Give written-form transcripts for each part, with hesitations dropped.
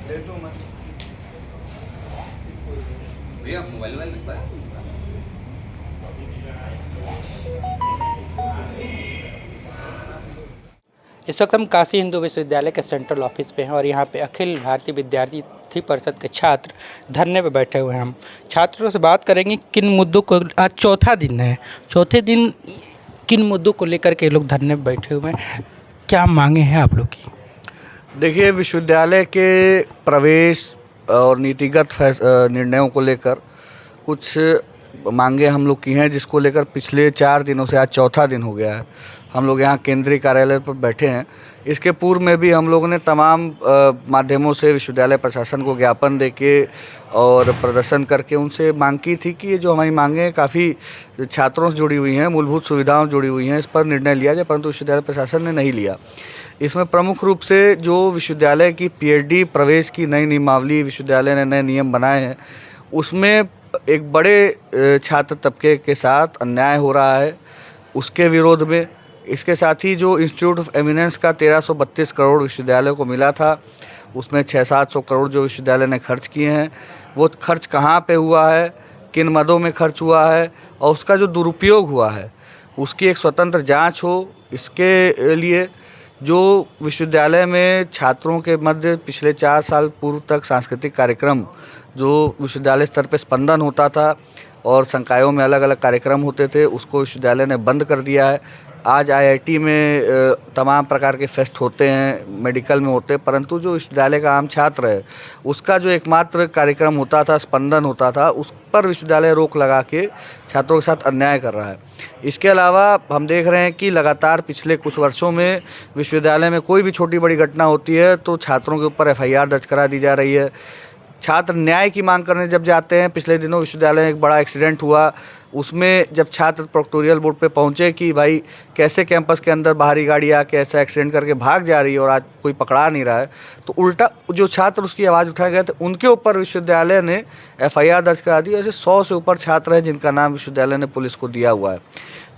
भैया mobile while लिखवा है? इस वक्त हम काशी हिंदू विश्वविद्यालय के सेंट्रल ऑफिस पे हैं और यहाँ पे अखिल भारतीय विद्यार्थी परिषद के छात्र धरने पे बैठे हुए हैं। हम छात्रों से बात करेंगे किन मुद्दों को, आज चौथा दिन है, चौथे दिन किन मुद्दों को लेकर के लोग धरने पे बैठे हुए हैं, क्या मांगे हैं आप लोग की? देखिए, विश्वविद्यालय के प्रवेश और नीतिगत निर्णयों को लेकर कुछ मांगे हम लोग की हैं, जिसको लेकर पिछले 4 दिनों से आज चौथा दिन हो गया है। हम लोग यहाँ केंद्रीय कार्यालय पर बैठे हैं। इसके पूर्व में भी हम लोगों ने तमाम माध्यमों से विश्वविद्यालय प्रशासन को ज्ञापन देके और प्रदर्शन करके उनसे मांग की थी कि ये जो हमारी मांगें काफ़ी छात्रों से जुड़ी हुई हैं, मूलभूत सुविधाओं से जुड़ी हुई हैं, इस पर निर्णय लिया जाए, परंतु विश्वविद्यालय प्रशासन ने नहीं लिया। इसमें प्रमुख रूप से जो विश्वविद्यालय की पीएचडी प्रवेश की नई नियमावली विश्वविद्यालय ने नए नियम बनाए हैं, उसमें एक बड़े छात्र तबके के साथ अन्याय हो रहा है, उसके विरोध में। इसके साथ ही जो इंस्टीट्यूट ऑफ एमिनेंस का 1332 करोड़ विश्वविद्यालय को मिला था, उसमें 600-700 करोड़ जो विश्वविद्यालय ने खर्च किए हैं, वो खर्च कहाँ पे हुआ है, किन मदों में खर्च हुआ है और उसका जो दुरुपयोग हुआ है, उसकी एक स्वतंत्र जांच हो। इसके लिए जो विश्वविद्यालय में छात्रों के मध्य पिछले 4 साल पूर्व तक सांस्कृतिक कार्यक्रम जो विश्वविद्यालय स्तर पर स्पंदन होता था और संकायों में अलग अलग कार्यक्रम होते थे, उसको विश्वविद्यालय ने बंद कर दिया है। आज आईआईटी में तमाम प्रकार के फेस्ट होते हैं, मेडिकल में होते हैं, परंतु जो विश्वविद्यालय का आम छात्र है, उसका जो एकमात्र कार्यक्रम होता था, स्पंदन होता था, उस पर विश्वविद्यालय रोक लगा के छात्रों के साथ अन्याय कर रहा है। इसके अलावा हम देख रहे हैं कि लगातार पिछले कुछ वर्षों में विश्वविद्यालय में कोई भी छोटी बड़ी घटना होती है तो छात्रों के ऊपर एफआईआर दर्ज करा दी जा रही है। छात्र न्याय की मांग करने जब जाते हैं, पिछले दिनों विश्वविद्यालय में एक बड़ा एक्सीडेंट हुआ, उसमें जब छात्र प्रोक्टोरियल बोर्ड पे पहुंचे कि भाई कैसे कैंपस के अंदर बाहरी गाड़ी आके ऐसा एक्सीडेंट करके भाग जा रही है और आज कोई पकड़ा नहीं रहा है, तो उल्टा जो छात्र उसकी आवाज़ उठाए गए थे उनके ऊपर विश्वविद्यालय ने एफआईआर दर्ज करा दी। ऐसे 100 से ऊपर छात्र हैं जिनका नाम विश्वविद्यालय ने पुलिस को दिया हुआ है।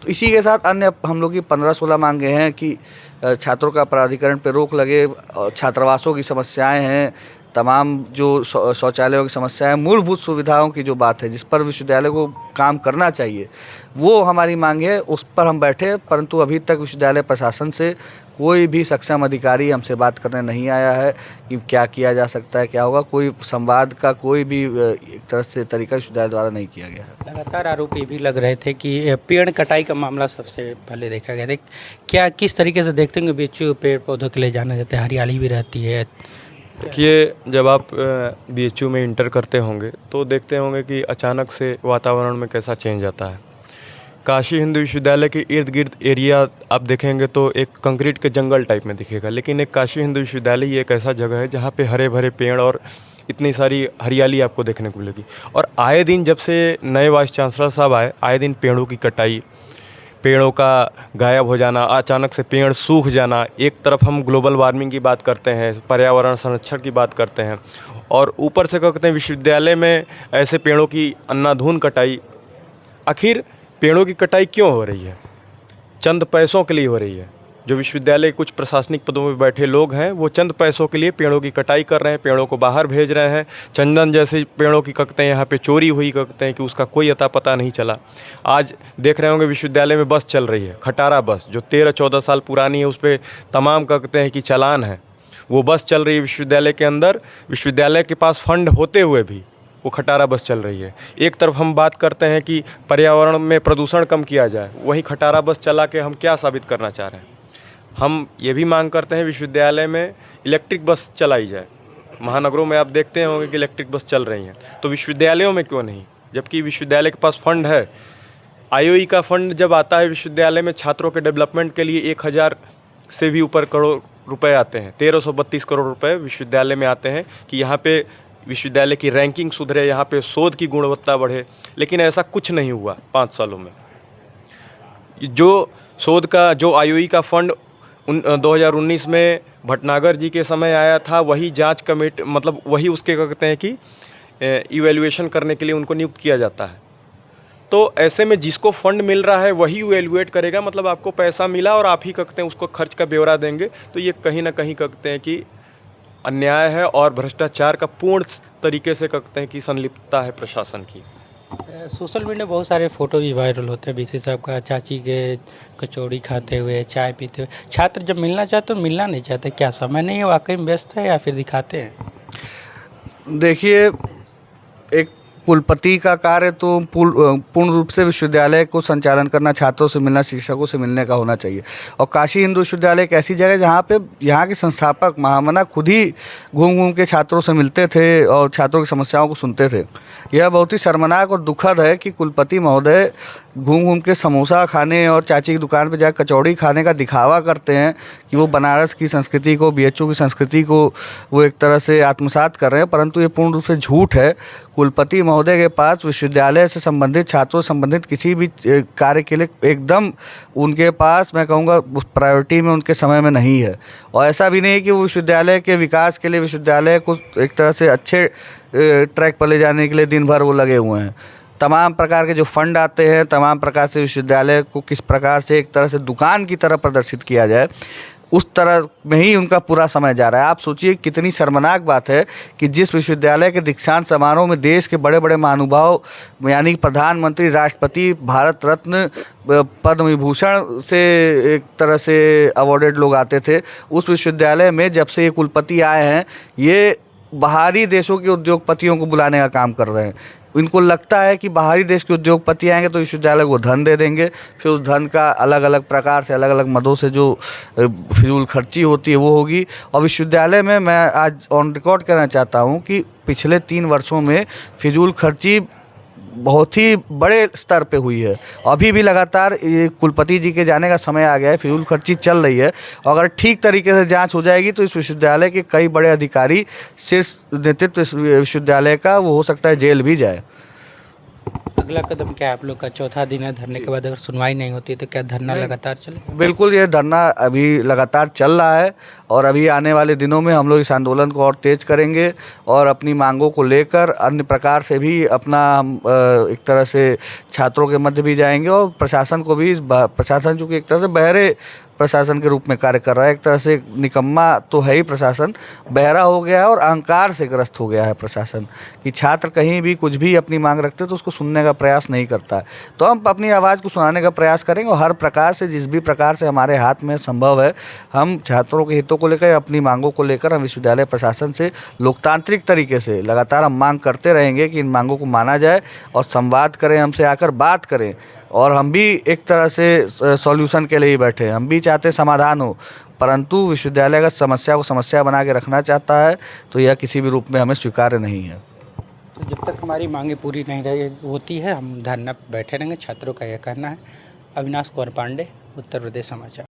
तो इसी के साथ अन्य हम लोग की 15-16 मांगे हैं कि छात्रों का प्राधिकरण पर रोक लगे, छात्रावासों की समस्याएँ हैं, तमाम जो शौचालयों की समस्या है, मूलभूत सुविधाओं की जो बात है जिस पर विश्वविद्यालय को काम करना चाहिए, वो हमारी मांग है, उस पर हम बैठे। परंतु अभी तक विश्वविद्यालय प्रशासन से कोई भी सक्षम अधिकारी हमसे बात करने नहीं आया है कि क्या किया जा सकता है, क्या होगा। कोई संवाद का कोई भी एक तरह से तरीका विश्वविद्यालय द्वारा नहीं किया गया है। लगातार आरोप ये भी लग रहे थे कि पेड़ कटाई का मामला सबसे पहले देखा गया था। क्या किस तरीके से देखते हैं बीएचयू पेड़ पौधों के लिए जाना जाता है, हरियाली भी रहती है? देखिए, जब आप बीएचयू में इंटर करते होंगे तो देखते होंगे कि अचानक से वातावरण में कैसा चेंज आता है। काशी हिंदू विश्वविद्यालय के इर्द गिर्द एरिया आप देखेंगे तो एक कंक्रीट के जंगल टाइप में दिखेगा, लेकिन एक काशी हिंदू विश्वविद्यालय ही एक ऐसा जगह है जहाँ पे हरे भरे पेड़ और इतनी सारी हरियाली आपको देखने को मिलेगी। और आए दिन जब से नए वाइस चांसलर साहब आए, आए दिन पेड़ों की कटाई, पेड़ों का गायब हो जाना, अचानक से पेड़ सूख जाना। एक तरफ हम ग्लोबल वार्मिंग की बात करते हैं, पर्यावरण संरक्षण की बात करते हैं, और ऊपर से कहते हैं विश्वविद्यालय में ऐसे पेड़ों की अंधाधुंध कटाई। आखिर पेड़ों की कटाई क्यों हो रही है? चंद पैसों के लिए हो रही है। जो विश्वविद्यालय कुछ प्रशासनिक पदों में बैठे लोग हैं, वो चंद पैसों के लिए पेड़ों की कटाई कर रहे हैं, पेड़ों को बाहर भेज रहे हैं। चंदन जैसे पेड़ों की कहते हैं यहाँ पे चोरी हुई, कहते हैं कि उसका कोई अता पता नहीं चला। आज देख रहे होंगे विश्वविद्यालय में बस चल रही है, खटारा बस, जो 13-14 साल पुरानी है, उस पर तमाम कहते हैं कि चालान है। वो बस चल रही है विश्वविद्यालय के अंदर, विश्वविद्यालय के पास फंड होते हुए भी वो खटारा बस चल रही है। एक तरफ हम बात करते हैं कि पर्यावरण में प्रदूषण कम किया जाए, वहीं खटारा बस चला के हम क्या साबित करना चाह रहे हैं? हम ये भी मांग करते हैं विश्वविद्यालय में इलेक्ट्रिक बस चलाई जाए। महानगरों में आप देखते होंगे कि इलेक्ट्रिक बस चल रही हैं, तो विश्वविद्यालयों में क्यों नहीं? जबकि विश्वविद्यालय के पास फंड है। आईओई का फंड जब आता है विश्वविद्यालय में छात्रों के डेवलपमेंट के लिए 1000 से भी ऊपर करोड़ रुपए आते हैं, 1332 करोड़ रुपए विश्वविद्यालय में आते हैं कि यहाँ पे विश्वविद्यालय की रैंकिंग सुधरे, यहाँ पे शोध की गुणवत्ता बढ़े। लेकिन ऐसा कुछ नहीं हुआ 5 सालों में। जो शोध का, जो आईओई का फंड 2019 में भटनागर जी के समय आया था, वही जांच कमेटी, मतलब वही उसके कहते हैं कि इवैल्यूएशन करने के लिए उनको नियुक्त किया जाता है। तो ऐसे में जिसको फंड मिल रहा है वही इवैल्यूएट करेगा, मतलब आपको पैसा मिला और आप ही कहते हैं उसको खर्च का ब्यौरा देंगे, तो ये कहीं ना कहीं कहते हैं कि अन्याय है और भ्रष्टाचार का पूर्ण तरीके से कहते हैं कि संलिप्तता है प्रशासन की। सोशल मीडिया बहुत सारे फ़ोटो भी वायरल होते हैं बीसी साहब का, चाची के कचौड़ी खाते हुए, चाय पीते हुए। छात्र जब मिलना चाहते तो मिलना नहीं चाहते, क्या समय नहीं है, वाकई में व्यस्त है या फिर दिखाते हैं? देखिए, एक कुलपति का कार्य तो पूर्ण रूप से विश्वविद्यालय को संचालन करना, छात्रों से मिलना, शिक्षकों से मिलने का होना चाहिए। और काशी हिंदू विश्वविद्यालय एक ऐसी जगह है जहाँ पे यहाँ के संस्थापक महामना खुद ही घूम घूम के छात्रों से मिलते थे और छात्रों की समस्याओं को सुनते थे। यह बहुत ही शर्मनाक और दुखद है कि कुलपति महोदय घूम घूम के समोसा खाने और चाची की दुकान पे जाकर कचौड़ी खाने का दिखावा करते हैं कि वो बनारस की संस्कृति को, बीएचयू की संस्कृति को वो एक तरह से आत्मसात कर रहे हैं, परंतु ये पूर्ण रूप से झूठ है। कुलपति महोदय के पास विश्वविद्यालय से संबंधित, छात्रों से संबंधित किसी भी कार्य के लिए एकदम उनके पास, मैं कहूँगा, प्रायोरिटी में उनके समय में नहीं है। और ऐसा भी नहीं है कि वो विश्वविद्यालय के विकास के लिए, विश्वविद्यालय को एक तरह से अच्छे ट्रैक पर ले जाने के लिए दिन भर वो लगे हुए हैं। तमाम प्रकार के जो फंड आते हैं, तमाम प्रकार से विश्वविद्यालय को किस प्रकार से एक तरह से दुकान की तरह प्रदर्शित किया जाए, उस तरह में ही उनका पूरा समय जा रहा है। आप सोचिए कितनी शर्मनाक बात है कि जिस विश्वविद्यालय के दीक्षांत समारोह में देश के बड़े बड़े महानुभाव, यानी प्रधानमंत्री, राष्ट्रपति, भारत रत्न, पद्म विभूषण से एक तरह से अवॉर्डेड लोग आते थे, उस विश्वविद्यालय में जब से ये कुलपति आए हैं, ये बाहरी देशों के उद्योगपतियों को बुलाने का काम कर रहे हैं। इनको लगता है कि बाहरी देश के उद्योगपति आएंगे तो विश्वविद्यालय को धन दे देंगे, फिर उस धन का अलग अलग प्रकार से, अलग अलग मदों से जो फिजूल खर्ची होती है वो होगी। और विश्वविद्यालय में मैं आज ऑन रिकॉर्ड कहना चाहता हूँ कि पिछले 3 वर्षों में फिजूल खर्ची बहुत ही बड़े स्तर पे हुई है। अभी भी लगातार ये कुलपति जी के जाने का समय आ गया है, फिजूल खर्ची चल रही है। अगर ठीक तरीके से जांच हो जाएगी तो इस विश्वविद्यालय के कई बड़े अधिकारी, शीर्ष नेतृत्व विश्वविद्यालय का, वो हो सकता है जेल भी जाए। अगला कदम क्या है आप लोग का? चौथा दिन है, धरने के बाद अगर सुनवाई नहीं होती तो क्या धरना लगातार चले? बिल्कुल, ये धरना अभी लगातार चल रहा है और अभी आने वाले दिनों में हम लोग इस आंदोलन को और तेज करेंगे और अपनी मांगों को लेकर अन्य प्रकार से भी अपना एक तरह से छात्रों के मध्य भी जाएंगे और प्रशासन को भी, प्रशासन चूँकि एक तरह से बहरे प्रशासन के रूप में कार्य कर रहा है, एक तरह से निकम्मा तो है ही प्रशासन, बहरा हो गया है और अहंकार से ग्रस्त हो गया है प्रशासन कि छात्र कहीं भी कुछ भी अपनी मांग रखते तो उसको सुनने का प्रयास नहीं करता है। तो हम अपनी आवाज़ को सुनाने का प्रयास करेंगे और हर प्रकार से, जिस भी प्रकार से हमारे हाथ में संभव है, हम छात्रों के हितों को लेकर, अपनी मांगों को लेकर हम विश्वविद्यालय प्रशासन से लोकतांत्रिक तरीके से लगातार हम मांग करते रहेंगे कि इन मांगों को माना जाए और संवाद करें, हमसे आकर बात करें। और हम भी एक तरह से सॉल्यूशन के लिए ही बैठे हैं, हम भी चाहते समाधान हो, परंतु विश्वविद्यालय अगर समस्या को समस्या बना के रखना चाहता है तो यह किसी भी रूप में हमें स्वीकार्य नहीं है। तो जब तक हमारी मांगें पूरी नहीं होती है हम धरना बैठे रहेंगे, छात्रों का यह कहना है। अविनाश कुमार पांडे, उत्तर प्रदेश समाचार।